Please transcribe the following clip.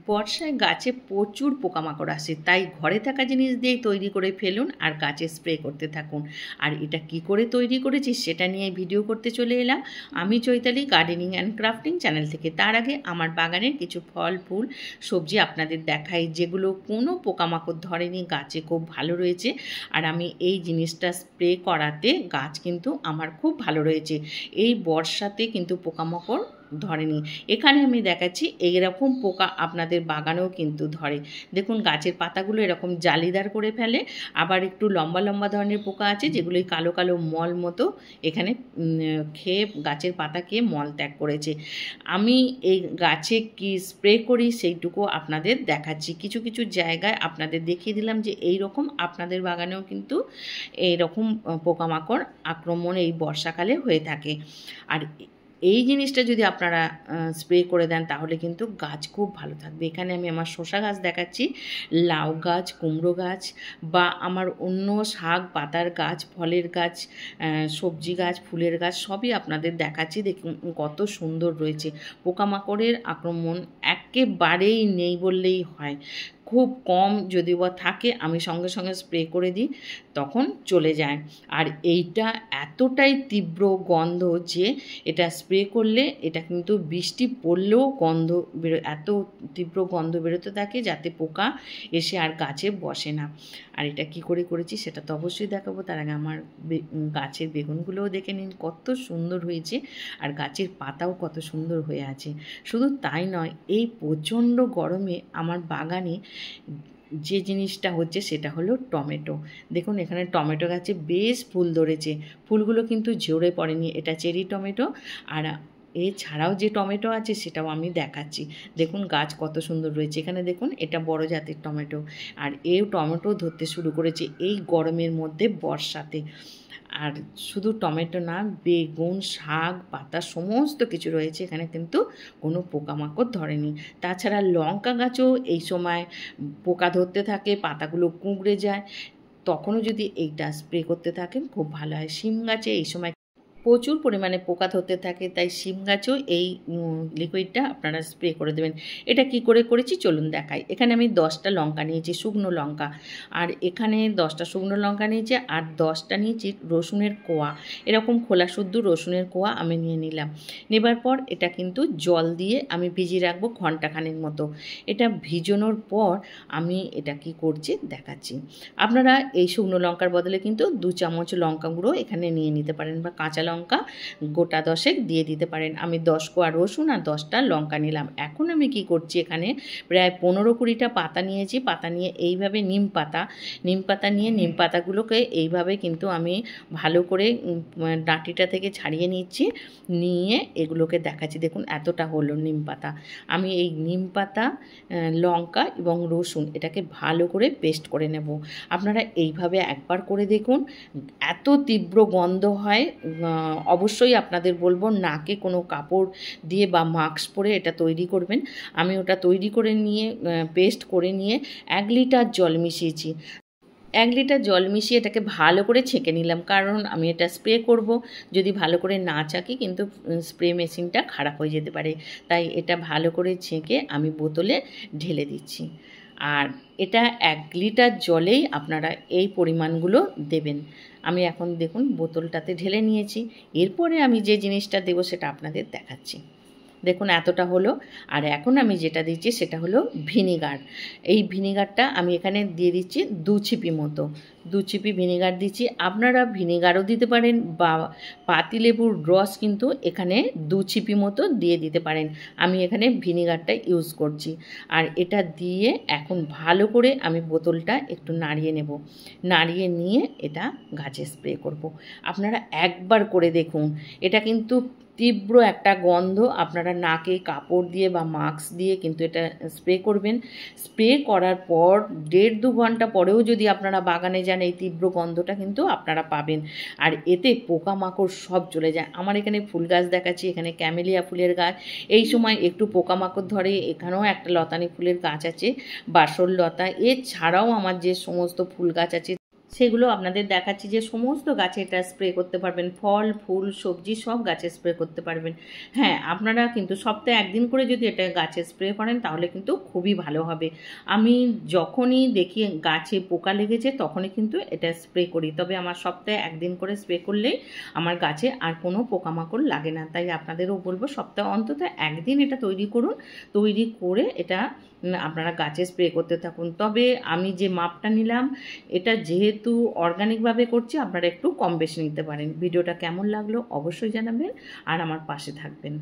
বর্ষায় গাছে প্রচুর পোকামাকড় আসে, তাই ঘরে থাকা জিনিস দিয়েই তৈরি করে ফেলুন আর গাছে স্প্রে করতে থাকুন। আর এটা কি করে তৈরি করেছি সেটা নিয়ে ভিডিও করতে চলে এলাম আমি Chaitali gardening and crafting channel থেকে। তার আগে আমার বাগানের কিছু ফল ফুল সবজি আপনাদের দেখাই, যেগুলো কোনো পোকামাকড় ধরেনি, গাছে খুব ভালো রয়েছে। আর আমি এই জিনিসটা স্প্রে করাতে গাছ কিন্তু আমার খুব ভালো রয়েছে। এই বর্ষাতে কিন্তু পোকামাকড় ধরেনি। এখানে আমি দেখাচ্ছি এইরকম পোকা আপনাদের বাগানেও কিন্তু ধরে। দেখুন গাছের পাতাগুলো এরকম জালিদার করে ফেলে। আবার একটু লম্বা লম্বা ধরনের পোকা আছে যেগুলো কালো কালো মল মতো এখানে খেয়ে গাছের পাতা খেয়ে মল ত্যাগ করেছে। আমি এই গাছে কি স্প্রে করি সেইটুকু আপনাদের দেখাচ্ছি। কিছু কিছু জায়গায় আপনাদের দেখিয়ে দিলাম যে এই রকম আপনাদের বাগানেও কিন্তু এইরকম পোকামাকড় আক্রমণ এই বর্ষাকালে হয়ে থাকে। আর এই জিনিসটা যদি আপনারা স্প্রে করে দেন তাহলে কিন্তু গাছ খুব ভালো থাকবে। এখানে আমি আমার শসা গাছ দেখাচ্ছি, লাউ গাছ, কুমড়ো গাছ বা আমার অন্য শাক পাতার গাছ, ফলের গাছ, সবজি গাছ, ফুলের গাছ সবই আপনাদের দেখাচ্ছি। দেখুন কত সুন্দর রয়েছে। পোকামাকড়ের আক্রমণ একেবারেই নেই বললেই হয়। খুব কম যদি বা থাকে আমি সঙ্গে সঙ্গে স্প্রে করে দিই, তখন চলে যায়। আর এইটা এতটাই তীব্র গন্ধ যে এটা স্প্রে করলে এটা কিন্তু বৃষ্টি পড়লেও গন্ধ এত তীব্র গন্ধ বেরোতে থাকে যাতে পোকা এসে আর গাছে বসে না। আর এটা কি করে করেছি সেটা তো অবশ্যই দেখাবো। তার আগে আমার গাছের বেগুনগুলোও দেখে নিন কত সুন্দর হয়েছে, আর গাছের পাতাও কত সুন্দর হয়ে আছে। শুধু তাই নয়, এই প্রচণ্ড গরমে আমার বাগানে যে জিনিসটা হচ্ছে সেটা হলো টমেটো। দেখুন এখানে টমেটো গাছে বেশ ফুল ধরেছে, ফুলগুলো কিন্তু ঝরে পড়েনি। এটা চেরি টমেটো। আর এছাড়াও যে টমেটো আছে সেটাও আমি দেখাচ্ছি। দেখুন গাছ কত সুন্দর রয়েছে। এখানে দেখুন এটা বড় জাতের টমেটো। আর এই টমেটো ধরতে শুরু করেছে এই গরমের মধ্যে বর্ষাতে। আর শুধু টমেটো না, বেগুন, শাক পাতা সমস্ত কিছু রয়েছে এখানে, কিন্তু কোনো পোকামাকড় ধরেনি। তাছাড়া লঙ্কা গাছও এই সময় পোকা ধরতে থাকে, পাতাগুলো কুঁকড়ে যায়, তখনও যদি এইটা স্প্রে করতে থাকেন খুব ভালো হয়। শিম গাছে এই সময় প্রচুর পরিমাণে পোকা ধরতে থাকে, তাই শিম গাছেও এই লিকুইডটা আপনারা স্প্রে করে দেবেন। এটা কি করে করেছি চলুন দেখাই। এখানে আমি 10টা লঙ্কা নিয়েছি, শুকনো লঙ্কা। আর এখানে 10টা শুকনো লঙ্কা নিয়েছি আর 10টা নিয়েছি রসুনের কোয়া। এরকম খোলা শুদ্ধ রসুনের কোয়া আমি নিয়ে নিলাম। নেবার পর এটা কিন্তু জল দিয়ে আমি ভিজিয়ে রাখবো ঘন্টাখানেক মতো। এটা ভিজানোর পর আমি এটা কি করছি দেখাচ্ছি। আপনারা এই শুকনো লঙ্কার বদলে কিন্তু 2 চামচ লঙ্কা গুঁড়ো এখানে নিয়ে নিতে পারেন, বা কাঁচা লঙ্কা গোটা 10 দিয়ে দিতে পারেন। আমি 10 কোয়া রসুন আর 10টা লঙ্কা নিলাম। এখন আমি কি করছি, এখানে প্রায় 15-20টা পাতা নিয়েছি। পাতা নিয়ে এইভাবে নিম পাতা নিয়ে নিম পাতাগুলোকে এইভাবে কিন্তু আমি ভালো করে ডাঁটিটা থেকে ছাড়িয়ে নিচ্ছি, নিয়ে এগুলোকে দেখাচ্ছি। দেখুন এতটা হলো নিম পাতা। আমি এই নিম পাতা, লঙ্কা এবং রসুন এটাকে ভালো করে পেস্ট করে নেব। আপনারা এইভাবে একবার করে দেখুন, এত তীব্র গন্ধ হয়। অবশ্যই আপনাদের বলবো নাকে কোনো কাপড় দিয়ে বা মাস্ক পরে এটা তৈরি করবেন। আমি ওটা তৈরি করে নিয়ে পেস্ট করে নিয়ে 1 লিটার জল মিশিয়েছি। 1 লিটার জল মিশিয়ে এটাকে ভালো করে ছেঁকে নিলাম, কারণ আমি এটা স্প্রে করব। যদি ভালো করে না ছাঁকি কিন্তু স্প্রে মেশিনটা খারাপ হয়ে যেতে পারে। তাই এটা ভালো করে ছেঁকে আমি বোতলে ঢেলে দিচ্ছি। আর এটা 1 লিটার জলেই আপনারা এই পরিমাণগুলো দেবেন। আমি এখন দেখুন বোতলটাতে ঢেলে নিয়েছি। এরপরে আমি যে জিনিসটা দেবো সেটা আপনাদের দেখাচ্ছি। দেখুন এতটা হলো। আর এখন আমি যেটা দিচ্ছি সেটা হলো ভিনিগার। এই ভিনিগারটা আমি এখানে দিয়ে দিচ্ছি 2 ছিপি মতো। 2 ছিপি ভিনিগার দিচ্ছি। আপনারা ভিনিগারও দিতে পারেন বা পাতিলেবুর রস কিন্তু এখানে 2 ছিপি মতো দিয়ে দিতে পারেন। আমি এখানে ভিনিগারটা ইউজ করছি। আর এটা দিয়ে এখন ভালো করে আমি বোতলটা একটু নাড়িয়ে নেব। নাড়িয়ে নিয়ে এটা গাছে স্প্রে করব। আপনারা একবার করে দেখুন। এটা কিন্তু তীব্র একটা গন্ধ। আপনারা নাকে কাপড় দিয়ে বা মাস্ক দিয়ে কিন্তু এটা স্প্রে করবেন। স্প্রে করার পর 1.5-2 ঘন্টা পরেও যদি আপনারা বাগানে যান এই তীব্র গন্ধটা কিন্তু আপনারা পাবেন। আর এতে পোকামাকড় সব চলে যায়। আমার এখানে ফুল গাছ দেখাচ্ছি, এখানে ক্যামেলিয়া ফুলের গাছ। এই সময় একটু পোকামাকড় ধরে। এখানেও একটা লতানি ফুলের গাছ আছে, বাসর লতা। এছাড়াও আমার যে সমস্ত ফুল গাছ আছে সেগুলো আপনাদের দেখাচ্ছি যে সমস্ত গাছে এটা স্প্রে করতে পারবেন, ফল ফুল সবজি সব গাছে স্প্রে করতে পারবেন। হ্যাঁ, আপনারা কিন্তু সপ্তাহে একদিন করে যদি এটা গাছে স্প্রে করেন তাহলে কিন্তু খুবই ভালো হবে। আমি যখনই দেখি গাছে পোকা লেগেছে তখনই কিন্তু এটা স্প্রে করি, তবে আমার সপ্তাহে একদিন করে স্প্রে করলেই আমার গাছে আর কোনো পোকামাকড় লাগে না। তাই আপনাদেরও বলবো সপ্তাহে অন্তত একদিন এটা তৈরি করুন, তৈরি করে এটা আপনারা গাছে স্প্রে করতে থাকুন। তবে আমি যে মাপটা নিলাম এটা যেহেতু অর্গানিকভাবে করছি, আপনারা একটু কম বেশি নিতে পারেন। ভিডিওটা কেমন লাগলো অবশ্যই জানাবেন আর আমার পাশে থাকবেন।